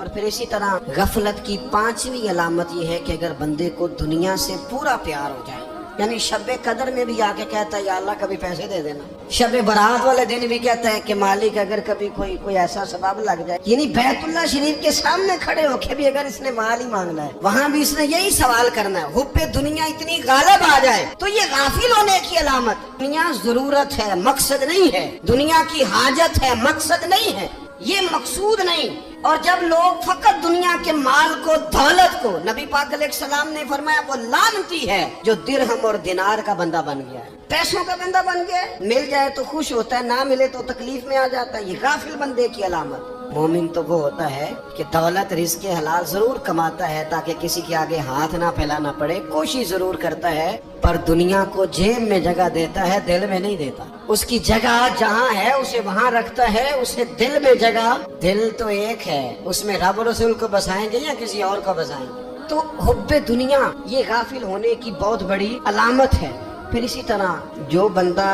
اور پھر اسی طرح غفلت کی پانچویں علامت یہ ہے کہ اگر بندے کو دنیا سے پورا پیار ہو جائے، یعنی شب قدر میں بھی آ کے کہتا ہے یا اللہ کبھی پیسے دے دینا، شب برات والے دن بھی کہتا ہے کہ مالک اگر کبھی کوئی ایسا سبب لگ جائے، یعنی بیت اللہ شریف کے سامنے کھڑے ہو کے بھی اگر اس نے مال ہی مانگنا ہے وہاں بھی اس نے یہی سوال کرنا ہے، حب دنیا اتنی غالب آ جائے تو یہ غافل ہونے کی علامت۔ دنیا ضرورت ہے، مقصد نہیں ہے، دنیا کی حاجت ہے، مقصد نہیں ہے، یہ مقصود نہیں۔ اور جب لوگ فقط دنیا کے مال کو، دولت کو، نبی پاک علیہ السلام نے فرمایا وہ لعنتی ہے جو درہم اور دینار کا بندہ بن گیا ہے، پیسوں کا بندہ بن گیا ہے، مل جائے تو خوش ہوتا ہے، نہ ملے تو تکلیف میں آ جاتا ہے۔ یہ غافل بندے کی علامت۔ مومن تو وہ ہوتا ہے کہ دولت رزق حلال ضرور کماتا ہے تاکہ کسی کے آگے ہاتھ نہ پھیلانا پڑے، کوشش ضرور کرتا ہے، پر دنیا کو جیب میں جگہ دیتا ہے، دل میں نہیں دیتا۔ اس کی جگہ جہاں ہے اسے وہاں رکھتا ہے، اسے دل میں جگہ، دل تو ایک ہے، اس میں رب رسول کو بسائیں گے یا کسی اور کو بسائیں گے؟ تو حب دنیا یہ غافل ہونے کی بہت بڑی علامت ہے۔ پھر اسی طرح جو بندہ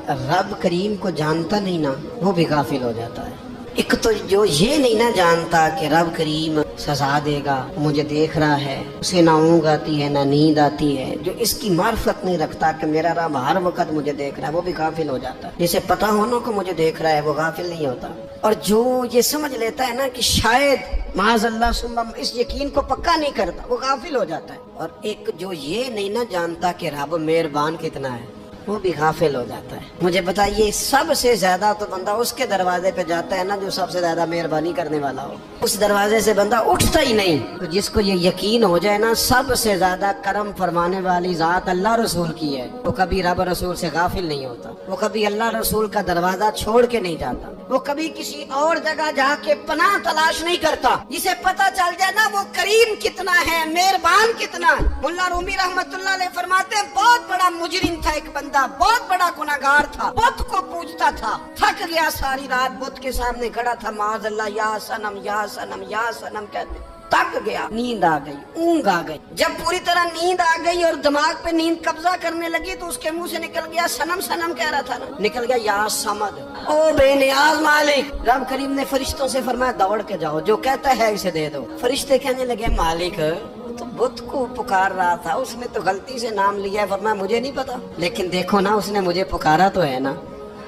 رب کریم کو جانتا نہیں نا وہ بھی غافل ہو جاتا ہے۔ ایک تو جو یہ نہیں نہ جانتا کہ رب کریم سزا دے گا، مجھے دیکھ رہا ہے، اسے نہ اونگ آتی ہے نہ نیند آتی ہے، جو اس کی معرفت نہیں رکھتا کہ میرا رب ہر وقت مجھے دیکھ رہا ہے، وہ بھی غافل ہو جاتا ہے۔ جسے پتہ ہونا کہ مجھے دیکھ رہا ہے وہ غافل نہیں ہوتا۔ اور جو یہ سمجھ لیتا ہے نا کہ شاید معاذ اللہ ثم اس یقین کو پکا نہیں کرتا، وہ غافل ہو جاتا ہے۔ اور ایک جو یہ نہیں نہ جانتا کہ رب مہربان کتنا ہے وہ بھی غافل ہو جاتا ہے۔ مجھے بتائیے سب سے زیادہ تو بندہ اس کے دروازے پہ جاتا ہے نا جو سب سے زیادہ مہربانی کرنے والا ہو، اس دروازے سے بندہ اٹھتا ہی نہیں۔ تو جس کو یہ یقین ہو جائے نا سب سے زیادہ کرم فرمانے والی ذات اللہ رسول کی ہے، وہ کبھی رب رسول سے غافل نہیں ہوتا، وہ کبھی اللہ رسول کا دروازہ چھوڑ کے نہیں جاتا، وہ کبھی کسی اور جگہ جا کے پناہ تلاش نہیں کرتا۔ جسے پتہ چل جائے نا وہ کریم کتنا ہے، مہربان کتنا ہے۔ ملا رومی رحمت اللہ علیہ فرماتے ہیں بہت بڑا مجرم تھا ایک بندہ، بہت بڑا گناہگار تھا، بت کو پوجتا تھا، تھک گیا، ساری رات بت کے سامنے کھڑا تھا، معاذ اللہ یا صنم یا صنم یا صنم کہتے، تھک گیا، نیند آ گئی، اونگ آ گئی۔ جب پوری طرح نیند آ گئی اور دماغ پہ نیند قبضہ کرنے لگی تو اس کے منہ سے نکل گیا صنم، صنم کہہ رہا تھا نا، نکل گیا یا صمد، او بے نیاز مالک۔ رب کریم نے فرشتوں سے فرمایا دوڑ کے جاؤ، جو کہتا ہے اسے دے دو۔ فرشتے کہنے لگے مالک تو بت کو پکار رہا تھا، اس نے تو غلطی سے نام لیا ہے، فرمایا مجھے نہیں پتا، لیکن دیکھو نا اس نے مجھے پکارا تو ہے نا،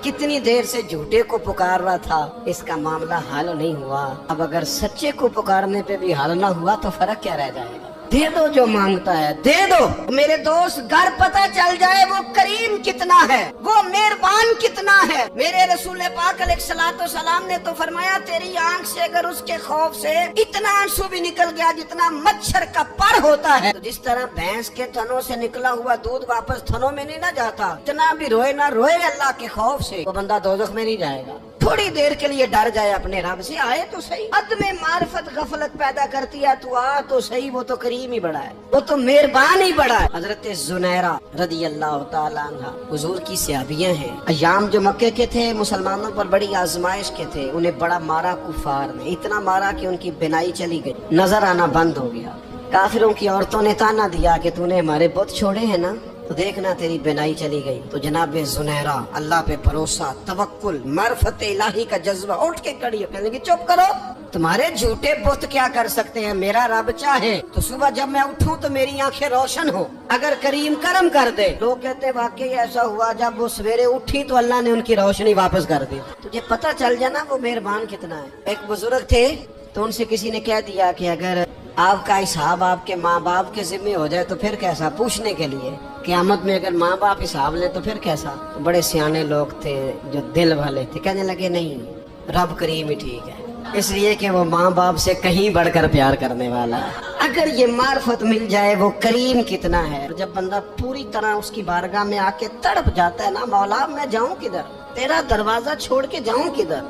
کتنی دیر سے جھوٹے کو پکار رہا تھا، اس کا معاملہ حل نہیں ہوا، اب اگر سچے کو پکارنے پہ بھی حل نہ ہوا تو فرق کیا رہ جائے گا؟ دے دو جو مانگتا ہے، دے دو۔ میرے دوست گھر پتہ چل جائے وہ کریم کتنا ہے، وہ مہربان کتنا ہے۔ میرے رسول پاک علیہ الصلوۃ والسلام نے تو فرمایا تیری آنکھ سے اگر اس کے خوف سے اتنا آنسو بھی نکل گیا جتنا مچھر کا پر ہوتا ہے، تو جس طرح بھینس کے تھنوں سے نکلا ہوا دودھ واپس تھنوں میں نہیں نہ جاتا، اتنا بھی روئے نہ روئے اللہ کے خوف سے، وہ بندہ دوزخ میں نہیں جائے گا۔ تھوڑی دیر کے لیے ڈر جائے اپنے رب سے، آئے تو صحیح۔ عدم معرفت غفلت پیدا کرتی ہے، تو آ تو صحیح، وہ تو کریم ہی بڑا ہے، وہ تو مہربان ہی بڑا ہے۔ حضرت زنیرہ رضی اللہ تعالیٰ عنہ حضور کی صحابیاں ہیں، ایام جو مکے کے تھے مسلمانوں پر بڑی آزمائش کے تھے، انہیں بڑا مارا کفار نے، اتنا مارا کہ ان کی بینائی چلی گئی، نظر آنا بند ہو گیا۔ کافروں کی عورتوں نے تانا دیا کہ تو نے ہمارے بت چھوڑے ہیں نا تو دیکھنا تیری بینائی چلی گئی۔ تو جناب زنیرہ اللہ پہ بھروسہ، توکل، معرفت الہی کا جذبہ، اٹھ کے کھڑی ہو کہنے لگی چپ کرو، تمہارے جھوٹے بت کیا کر سکتے ہیں، میرا رب چاہے تو صبح جب میں اٹھوں تو میری آنکھیں روشن ہو، اگر کریم کرم کر دے۔ لوگ کہتے ہیں واقعی ایسا ہوا، جب وہ سویرے اٹھی تو اللہ نے ان کی روشنی واپس کر دی۔ تجھے پتہ چل جانا وہ مہربان کتنا ہے۔ ایک بزرگ تھے تو ان سے کسی نے کہہ دیا کہ اگر آپ کا حساب آپ کے ماں باپ کے ذمہ ہو جائے تو پھر کیسا، پوچھنے کے لیے قیامت میں اگر ماں باپ حساب لے تو پھر کیسا۔ تو بڑے سیانے لوگ تھے جو دل والے تھے، کہنے لگے نہیں، رب کریم ہی ٹھیک ہے، اس لیے کہ وہ ماں باپ سے کہیں بڑھ کر پیار کرنے والا ہے۔ اگر یہ معرفت مل جائے وہ کریم کتنا ہے، جب بندہ پوری طرح اس کی بارگاہ میں آ کے تڑپ جاتا ہے نا، مولا میں جاؤں کدھر، تیرا دروازہ چھوڑ کے جاؤں کدھر۔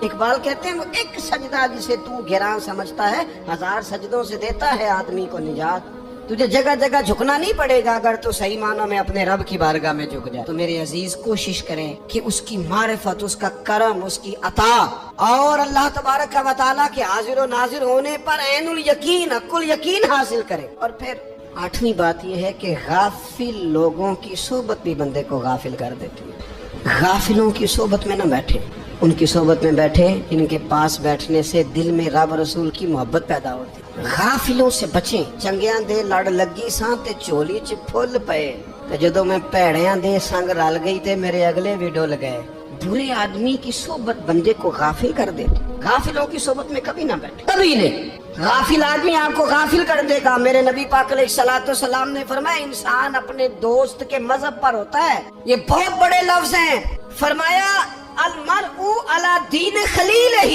اقبال کہتے ہیں وہ ایک سجدہ جسے تو گراں سمجھتا ہے، 1000 سجدوں سے دیتا ہے آدمی کو نجات۔ تجھے جگہ جگہ جھکنا نہیں پڑے گا اگر تو صحیح معنوں میں اپنے رب کی بارگاہ میں جھک جائے۔ تو میرے عزیز کوشش کریں کہ اس کی معرفت، اس کا کرم، اس کی عطا اور اللہ تبارک و تعالیٰ کے حاضر و ناظر ہونے پر عین الیقین، حق الیقین حاصل کریں۔ اور پھر 8ویں بات یہ ہے کہ غافل لوگوں کی صحبت بھی بندے کو غافل کر دیتی ہے۔ غافلوں کی صحبت میں نہ بیٹھے۔ ان کی صحبت میں بیٹھے جن کے پاس بیٹھنے سے دل میں رب رسول کی محبت پیدا ہوتی. غافلوں سے بچیں. چنگیاں دے لڑ لگی ساں تے چولی چ پھل پئے تے جدوں میں پیڑیاں دے سنگ رل گئی تے میرے اگلے بھی ڈول گئے. برے آدمی کی صحبت بندے کو غافل کر دیتی. غافلوں کی صحبت میں کبھی نہ بیٹھے, کبھی نہیں. غافل آدمی آپ کو غافل کر دے گا. میرے نبی پاک علیہ الصلوۃ والسلام نے فرمایا انسان اپنے دوست کے مذہب پر ہوتا ہے. یہ بہت بڑے لفظ ہیں. فرمایا المرء علی دین خلیلہ,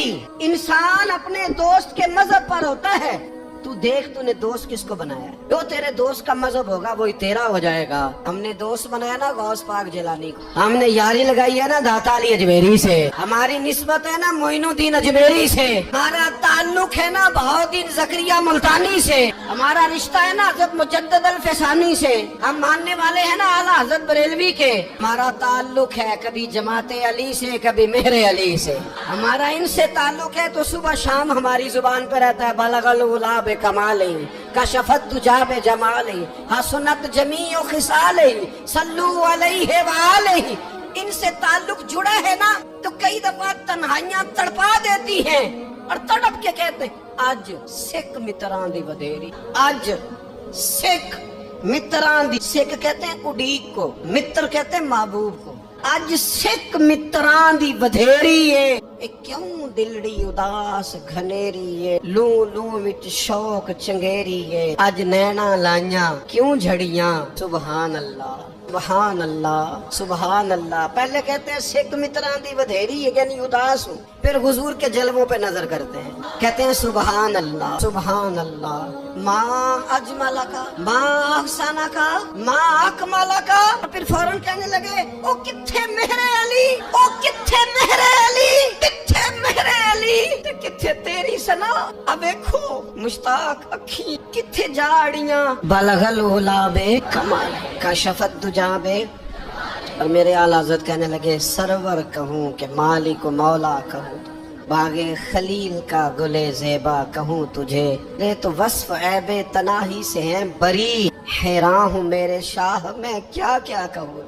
انسان اپنے دوست کے مذہب پر ہوتا ہے. تو دیکھ تو نے دوست کس کو بنایا ہے, جو تیرے دوست کا مذہب ہوگا وہی تیرا ہو جائے گا. ہم نے دوست بنایا نا غوث پاک جیلانی کو, ہم نے یاری لگائی ہے نا داتا علی اجمیری سے, ہماری نسبت ہے نا معین الدین اجمیری سے, ہمارا تعلق ہے نا بہاؤالدین زکریا ملتانی سے, ہمارا رشتہ ہے نا حضرت مجدد الفسانی سے, ہم ماننے والے ہیں نا اعلیٰ حضرت بریلوی کے. ہمارا تعلق ہے کبھی جماعت علی سے کبھی مہر علی سے, ہمارا ان سے تعلق ہے. تو صبح شام ہماری زبان پہ رہتا ہے بلغ العلا بکمالہ کشفت دجا بجمالہ حسنت جمیع خصالہ صلو علیہ وآلہ. ان سے تعلق جڑا ہے نا تو کئی دفعہ تنہائیاں تڑپا دیتی ہیں اور تڑپ کے کہتے ہیں اج سکھ متران دی ودیری, اج سکھ متران دی. سکھ کہتے ہیں اڈیق کو, متر کہتے ہیں محبوب کو. اج سکھ متران دی ودھیری ہے, کیوں دلڑی اداس گھنیری ہے, لو لو وچ شوق چنگیری ہے. اج نینا لائیاں کیوں جھڑیاں, سبحان اللہ سبحان اللہ سبحان اللہ. پہلے کہتے ہیں سکھ متران دی ودھیری ہے یعنی اداس ہوں, پھر حضور کے جلووں پہ نظر کرتے ہیں, کہتے ہیں سبحان اللہ سبحان اللہ. ماں اجمل کا, ماں احسانہ کا, ماں اکمل کا. پھر فوراً کہنے لگے او کتھے مہر علی, او کتھے مہر علی, کتھے مہر علی, کتھے تیری سنا. اب دیکھو مشتاق اکھی کتھے جاڑیاں بلغ العلا بے کمال کشفت دجا بے. اور میرے اعلیٰ حضرت کہنے لگے سرور کہوں کہ مالک و مولا کہوں, باغ خلیل کا گلے زیبا کہوں تجھے, یہ تو وصف عیب تناہی سے ہیں بری, حیران ہوں میرے شاہ میں کیا کیا کہوں.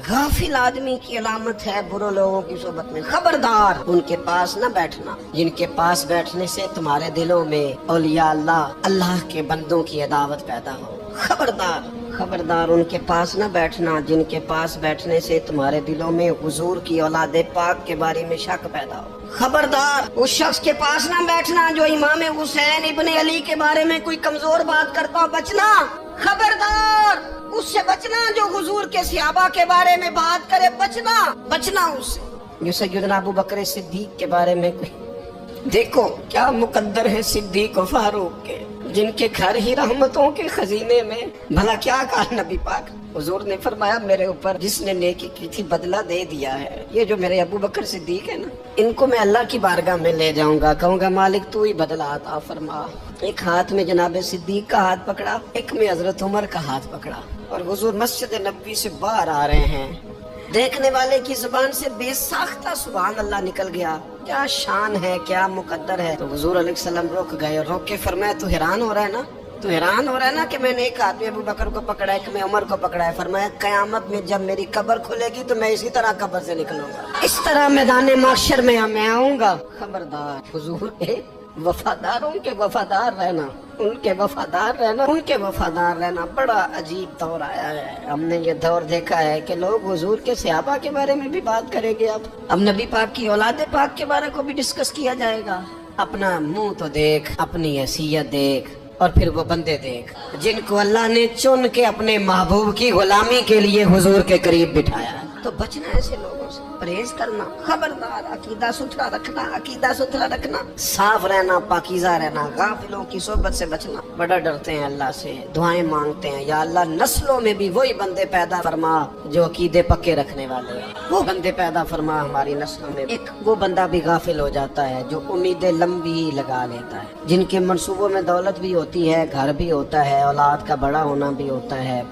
غافل آدمی کی علامت ہے برے لوگوں کی صحبت میں. خبردار ان کے پاس نہ بیٹھنا جن کے پاس بیٹھنے سے تمہارے دلوں میں اولیاء اللہ اللہ کے بندوں کی عداوت پیدا ہو. خبردار خبردار ان کے پاس نہ بیٹھنا جن کے پاس بیٹھنے سے تمہارے دلوں میں حضور کی اولاد پاک کے بارے میں شک پیدا ہو. خبردار اس شخص کے پاس نہ بیٹھنا جو امام حسین ابن علی کے بارے میں کوئی کمزور بات کرتا ہو, بچنا. خبردار اس سے بچنا جو حضور کے صحابہ کے بارے میں بات کرے, بچنا بچنا اس سے. جو سیدنا ابو بکر صدیق کے بارے میں کوئی, دیکھو کیا مقدر ہے صدیق و فاروق کے, جن کے گھر ہی رحمتوں کے خزینے میں. بھلا کیا کہا نبی پاک, حضور نے فرمایا میرے اوپر جس نے نیکی کی تھی بدلہ دے دیا ہے. یہ جو میرے ابو بکر صدیق ہے نا, ان کو میں اللہ کی بارگاہ میں لے جاؤں گا, کہوں گا مالک تو ہی بدلہ عطا فرما. ایک ہاتھ میں جناب صدیق کا ہاتھ پکڑا, ایک میں حضرت عمر کا ہاتھ پکڑا, اور حضور مسجد نبوی سے باہر آ رہے ہیں. دیکھنے والے کی زبان سے بے ساختہ سبحان اللہ نکل گیا. کیا شان ہے, کیا مقدر ہے. تو حضور علیہ السلام رک گئے, اور روک کے فرمایا تو حیران ہو رہا ہے نا, تو حیران ہو رہا ہے نا کہ میں نے ایک ہاتھ میں ابو بکر کو پکڑا ہے, ایک میں عمر کو پکڑا ہے. فرمایا قیامت میں جب میری قبر کھلے گی تو میں اسی طرح قبر سے نکلوں گا, اس طرح میدان محشر میں میں آؤں گا. خبردار حضور کے وفادار, ان کے وفادار رہنا, ان کے وفادار رہنا, ان کے وفادار رہنا. بڑا عجیب دور آیا ہے. ہم نے یہ دور دیکھا ہے کہ لوگ حضور کے صحابہ کے بارے میں بھی بات کریں گے. اب نبی پاک کی اولاد پاک کے بارے کو بھی ڈسکس کیا جائے گا. اپنا منہ تو دیکھ, اپنی حیثیت دیکھ, اور پھر وہ بندے دیکھ جن کو اللہ نے چن کے اپنے محبوب کی غلامی کے لیے حضور کے قریب بٹھایا ہے. تو بچنا ایسے لوگوں سے, پرہیز کرنا. خبردار عقیدہ ستھرا رکھنا, عقیدہ ستھرا رکھنا, صاف رہنا, پاکیزہ رہنا. غافلوں کی صحبت سے بچنا. بڑا ڈرتے ہیں اللہ سے, دعائیں مانگتے ہیں یا اللہ نسلوں میں بھی وہی بندے پیدا فرما جو عقیدے پکے رکھنے والے ہیں, وہ بندے پیدا فرما ہماری نسلوں میں. ایک وہ بندہ بھی غافل ہو جاتا ہے جو امیدیں لمبی لگا لیتا ہے, جن کے منصوبوں میں دولت بھی ہوتی ہے, گھر بھی ہوتا ہے, اولاد کا بڑا ہونا بھی ہوتا ہے,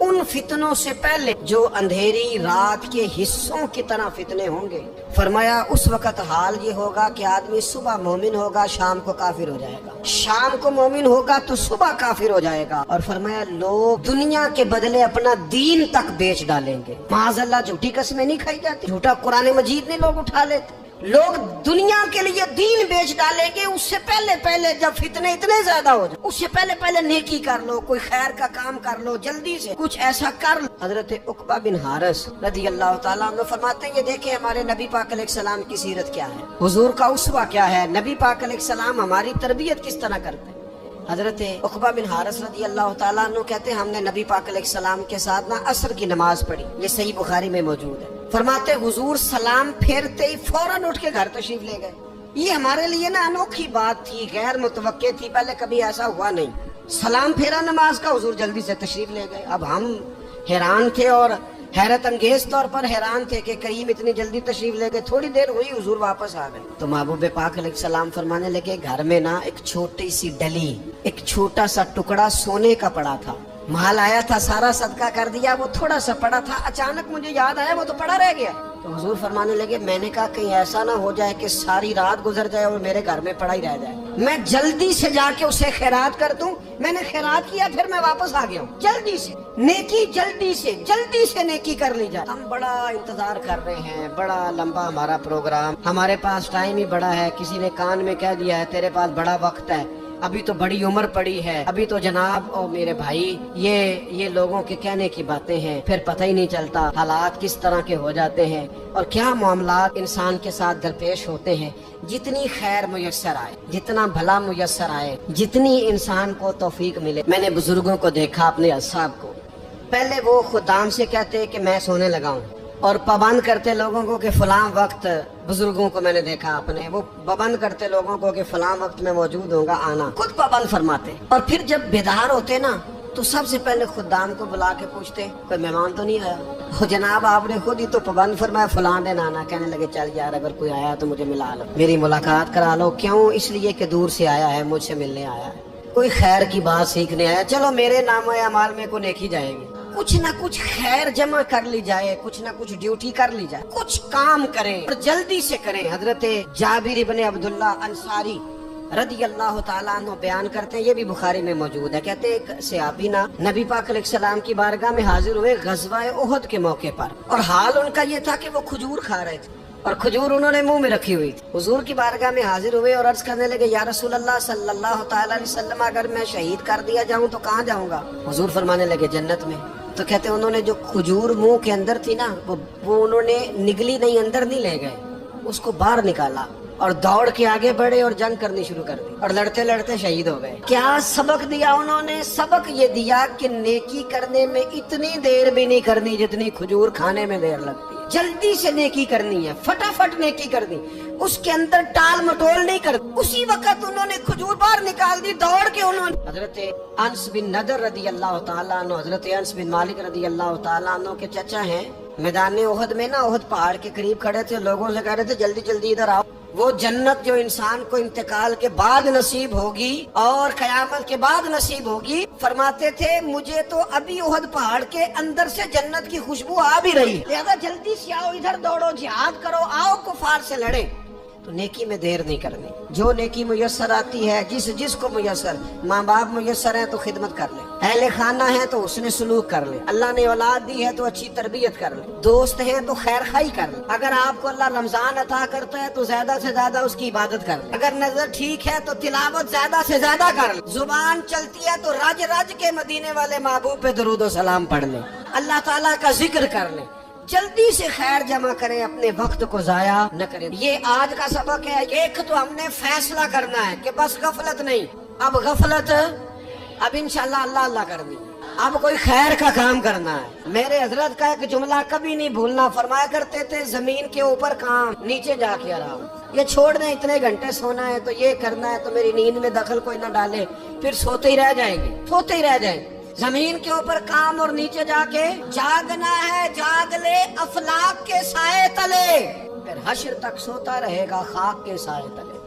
ان فتنوں سے پہلے جو اندھیری رات کے حصوں کی طرح فتنے ہوں گے۔ فرمایا اس وقت حال یہ ہوگا کہ آدمی صبح مومن ہوگا، شام کو کافر ہو جائے گا، شام کو مومن ہوگا تو صبح کافر ہو جائے گا۔ اور فرمایا لوگ دنیا کے بدلے اپنا دین تک بیچ ڈالیں گے۔ معاذ اللہ جھوٹی قسمیں نہیں کھائی جاتی، جھوٹا قرآن مجید نے لوگ اٹھا لیتے، لوگ دنیا کے لیے دین بیچ ڈالیں گے۔ اس سے پہلے جب فتنے اتنے زیادہ ہو جائیں، اس سے پہلے نیکی کر لو، کوئی خیر کا کام کر لو، جلدی سے کچھ ایسا کر لو۔ حضرت عقبہ بن حارث رضی اللہ تعالیٰ عنہ فرماتے ہیں یہ دیکھیں ہمارے نبی پاک علیہ السلام کی سیرت کیا ہے، حضور کا اسوہ کیا ہے، نبی پاک علیہ السلام ہماری تربیت کس طرح کرتے ہیں۔ حضرت عقبہ بن حارث رضی اللہ تعالیٰ عنہ کہتے ہیں ہم نے نبی پاک علیہ السلام کے ساتھ عصر کی نماز پڑھی، یہ صحیح بخاری میں موجود ہے۔ فرماتے حضور سلام پھیرتے ہی فوراً اٹھ کے گھر تشریف لے گئے۔ یہ ہمارے لیے انوکھی بات تھی، غیر متوقع تھی، پہلے کبھی ایسا ہوا نہیں۔ سلام پھیرا نماز کا، حضور جلدی سے تشریف لے گئے۔ اب ہم حیران تھے اور حیرت انگیز طور پر حیران تھے کہ کریم اتنی جلدی تشریف لے گئے۔ تھوڑی دیر ہوئی حضور واپس آ گئے تو محبوب پاک علیہ السلام فرمانے لگے گھر میں ایک چھوٹی سی ڈلی، ایک چھوٹا سا ٹکڑا سونے کا پڑا تھا، مال آیا تھا سارا صدقہ کر دیا، وہ تھوڑا سا پڑا تھا، اچانک مجھے یاد آیا وہ تو پڑا رہ گیا۔ تو حضور فرمانے لگے میں نے کہا کہیں ایسا نہ ہو جائے کہ ساری رات گزر جائے اور میرے گھر میں پڑا ہی رہ جائے، میں جلدی سے جا کے اسے خیرات کر دوں۔ میں نے خیرات کیا پھر میں واپس آ گیا ہوں، جلدی سے نیکی، جلدی سے نیکی کر لی جائے۔ ہم بڑا انتظار کر رہے ہیں، بڑا لمبا ہمارا پروگرام، ہمارے پاس ٹائم ہی بڑا ہے، کسی نے کان میں کہہ دیا ہے تیرے پاس بڑا وقت ہے، ابھی تو بڑی عمر پڑی ہے، ابھی تو جناب او میرے بھائی یہ لوگوں کے کہنے کی باتیں ہیں، پھر پتہ ہی نہیں چلتا حالات کس طرح کے ہو جاتے ہیں اور کیا معاملات انسان کے ساتھ درپیش ہوتے ہیں۔ جتنی خیر میسر آئے، جتنا بھلا میسر آئے، جتنی انسان کو توفیق ملے۔ میں نے بزرگوں کو دیکھا اپنے اصحاب کو، پہلے وہ خدام سے کہتے کہ میں سونے لگا ہوں اور پابند کرتے لوگوں کو کہ فلاں وقت، بزرگوں کو میں نے دیکھا اپنے، وہ پابند کرتے لوگوں کو کہ فلاں وقت میں موجود ہوں گا آنا، خود پابند فرماتے، اور پھر جب بیدار ہوتے تو سب سے پہلے خدام کو بلا کے پوچھتے کوئی مہمان تو نہیں آیا؟ جناب آپ نے خود ہی تو پابند فرمایا فلاں دن آنا۔ کہنے لگے چل یار اگر کوئی آیا تو مجھے ملا لو، میری ملاقات کرا لو۔ کیوں؟ اس لیے کہ دور سے آیا ہے، مجھ سے ملنے آیا ہے، کوئی خیر کی بات سیکھنے آیا، چلو میرے نام اعمال میں کو نیکی جائے گی، کچھ نہ کچھ خیر جمع کر لی جائے، کچھ نہ کچھ ڈیوٹی کر لی جائے، کچھ کام کریں اور جلدی سے کریں۔ حضرت جابر بن عبداللہ انصاری رضی اللہ تعالیٰ عنہ بیان کرتے ہیں، یہ بھی بخاری میں موجود ہے، کہتے ہیں ایک صحابی نبی پاک علیہ السلام کی بارگاہ میں حاضر ہوئے غزوہ احد کے موقع پر، اور حال ان کا یہ تھا کہ وہ کھجور کھا رہے تھے اور کھجور انہوں نے منہ میں رکھی ہوئی تھی۔ حضور کی بارگاہ میں حاضر ہوئے اور عرض کرنے لگے یا رسول اللہ صلی اللہ تعالیٰ علیہ وسلم اگر میں شہید کر دیا جاؤں تو کہاں جاؤں گا؟ حضور فرمانے لگے جنت میں۔ تو کہتے انہوں نے جو کھجور منہ کے اندر تھی وہ انہوں نے نگلی نہیں، اندر نہیں لے گئے، اس کو باہر نکالا اور دوڑ کے آگے بڑھے اور جنگ کرنی شروع کر دی اور لڑتے لڑتے شہید ہو گئے۔ کیا سبق دیا انہوں نے؟ سبق یہ دیا کہ نیکی کرنے میں اتنی دیر بھی نہیں کرنی جتنی کھجور کھانے میں دیر لگتی ہے، جلدی سے نیکی کرنی ہے، فٹافٹ نیکی کرنی، اس کے اندر ٹال مٹول نہیں کرنی۔ اسی وقت انہوں نے کھجور باہر نکال دی، دوڑ کے انہوں نے۔ حضرت انس بن نضر رضی اللہ تعالیٰ عنہ، حضرت انس بن مالک رضی اللہ تعالیٰ عنہ کے چچا ہیں، میدان احد میں احد پہاڑ کے قریب کھڑے تھے، لوگوں سے کہہ رہے تھے جلدی جلدی ادھر آؤ، وہ جنت جو انسان کو انتقال کے بعد نصیب ہوگی اور قیامت کے بعد نصیب ہوگی، فرماتے تھے مجھے تو ابھی احد پہاڑ کے اندر سے جنت کی خوشبو آ بھی رہی، لہذا جلدی سے آؤ، ادھر دوڑو، جہاد کرو، آؤ کفار سے لڑے۔ تو نیکی میں دیر نہیں کرنی، جو نیکی میسر آتی ہے، جس کو میسر، ماں باپ میسر ہیں تو خدمت کر لیں، اہل خانہ ہیں تو اس نے سلوک کر لیں، اللہ نے اولاد دی ہے تو اچھی تربیت کر لیں، دوست ہیں تو خیر خائی کر لیں، اگر آپ کو اللہ رمضان عطا کرتا ہے تو زیادہ سے زیادہ اس کی عبادت کر لیں، اگر نظر ٹھیک ہے تو تلاوت زیادہ سے زیادہ کر لیں، زبان چلتی ہے تو رج رج کے مدینے والے محبوب پہ درود و سلام پڑھ لیں، اللہ تعالیٰ کا ذکر کر لیں، جلدی سے خیر جمع کریں، اپنے وقت کو ضائع نہ کریں۔ یہ آج کا سبق ہے۔ ایک تو ہم نے فیصلہ کرنا ہے کہ بس غفلت نہیں، اب غفلت اب انشاءاللہ اللہ کرنی، اب کوئی خیر کا کام کرنا ہے۔ میرے حضرت کا ایک جملہ کبھی نہیں بھولنا، فرمایا کرتے تھے زمین کے اوپر کام، نیچے جا کے آرام، یہ چھوڑ دیں، اتنے گھنٹے سونا ہے تو یہ کرنا ہے تو میری نیند میں دخل کوئی نہ ڈالے، پھر سوتے ہی رہ جائیں گے، زمین کے اوپر کام اور نیچے جا کے جاگنا ہے، جاگ لے افلاک کے سائے تلے، پھر حشر تک سوتا رہے گا خاک کے سائے تلے۔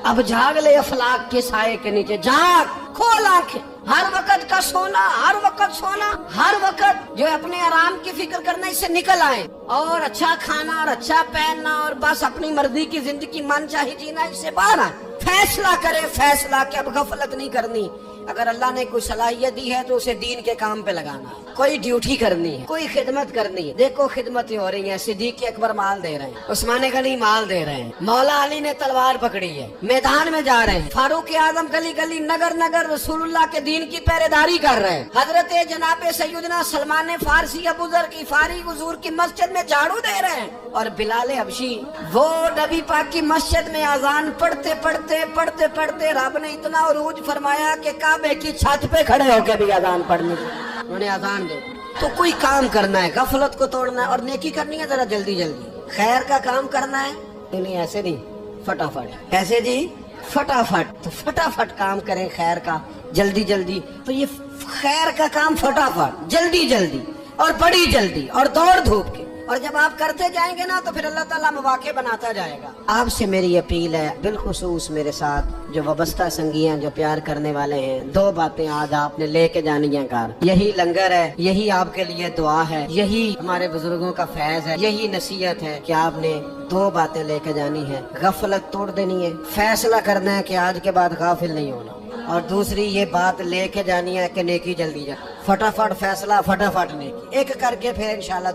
اب جاگ لے افلاک کے سائے کے نیچے، جاگ، کھول آنکھیں، ہر وقت کا سونا، ہر وقت سونا، ہر وقت جو اپنے آرام کی فکر کرنا، اس سے نکل آئے اور اچھا کھانا اور اچھا پہننا اور بس اپنی مرضی کی زندگی من چاہی جینا، اس سے باہر آئے، فیصلہ کرے، فیصلہ کہ اب غفلت نہیں کرنی۔ اگر اللہ نے کوئی صلاحیت دی ہے تو اسے دین کے کام پہ لگانا ہے، کوئی ڈیوٹی کرنی ہے، کوئی خدمت کرنی ہے۔ دیکھو خدمتیں ہو رہی ہیں، صدیق اکبر مال دے رہے ہیں، عثمان غنی مال دے رہے ہیں، مولا علی نے تلوار پکڑی ہے، میدان میں جا رہے ہیں، فاروق اعظم گلی گلی نگر نگر رسول اللہ کے دین کی پہرے داری کر رہے ہیں، حضرت جناب سیدنا سلمان فارسی ابو ذر غفاری حضور کی مسجد میں جھاڑو دے رہے ہیں، اور بلال حبشی وہ نبی پاک کی مسجد میں اذان پڑھتے پڑھتے رب نے اتنا عروج فرمایا کہ کعبے کی چھت پہ کھڑے ہو کے بھی اذان پڑھنی، انہیں اذان دے۔ تو کوئی کام کرنا ہے، غفلت کو توڑنا ہے اور نیکی کرنی ہے، ذرا جلدی جلدی خیر کا کام کرنا ہے، نہیں ایسے نہیں، فٹافٹ، ایسے جی فٹافٹ، تو فٹافٹ کام کریں خیر کا، جلدی جلدی۔ تو یہ خیر کا کام فٹافٹ، جلدی جلدی اور بڑی جلدی اور دوڑ دھوپ کے، اور جب آپ کرتے جائیں گے نا تو پھر اللہ تعالیٰ مواقع بناتا جائے گا۔ آپ سے میری اپیل ہے، بالخصوص میرے ساتھ جو وابستہ سنگی ہیں، جو پیار کرنے والے ہیں، دو باتیں آج آپ نے لے کے جانی ہیں گھر۔ یہی لنگر ہے، یہی آپ کے لیے دعا ہے، یہی ہمارے بزرگوں کا فیض ہے، یہی نصیحت ہے کہ آپ نے دو باتیں لے کے جانی ہے۔ غفلت توڑ دینی ہے، فیصلہ کرنا ہے کہ آج کے بعد غافل نہیں ہونا، اور دوسری یہ بات لے کے جانی ہے کہ نیکی جلدی جلدی، فٹافٹ فیصلہ، فٹافٹ نیکی، ایک کر کے پھر انشاءاللہ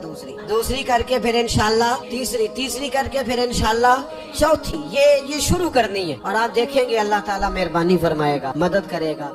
دوسری کر کے پھر انشاءاللہ تیسری کر کے پھر انشاءاللہ چوتھی، یہ شروع کرنی ہے، اور آپ دیکھیں گے اللہ تعالیٰ مہربانی فرمائے گا، مدد کرے گا۔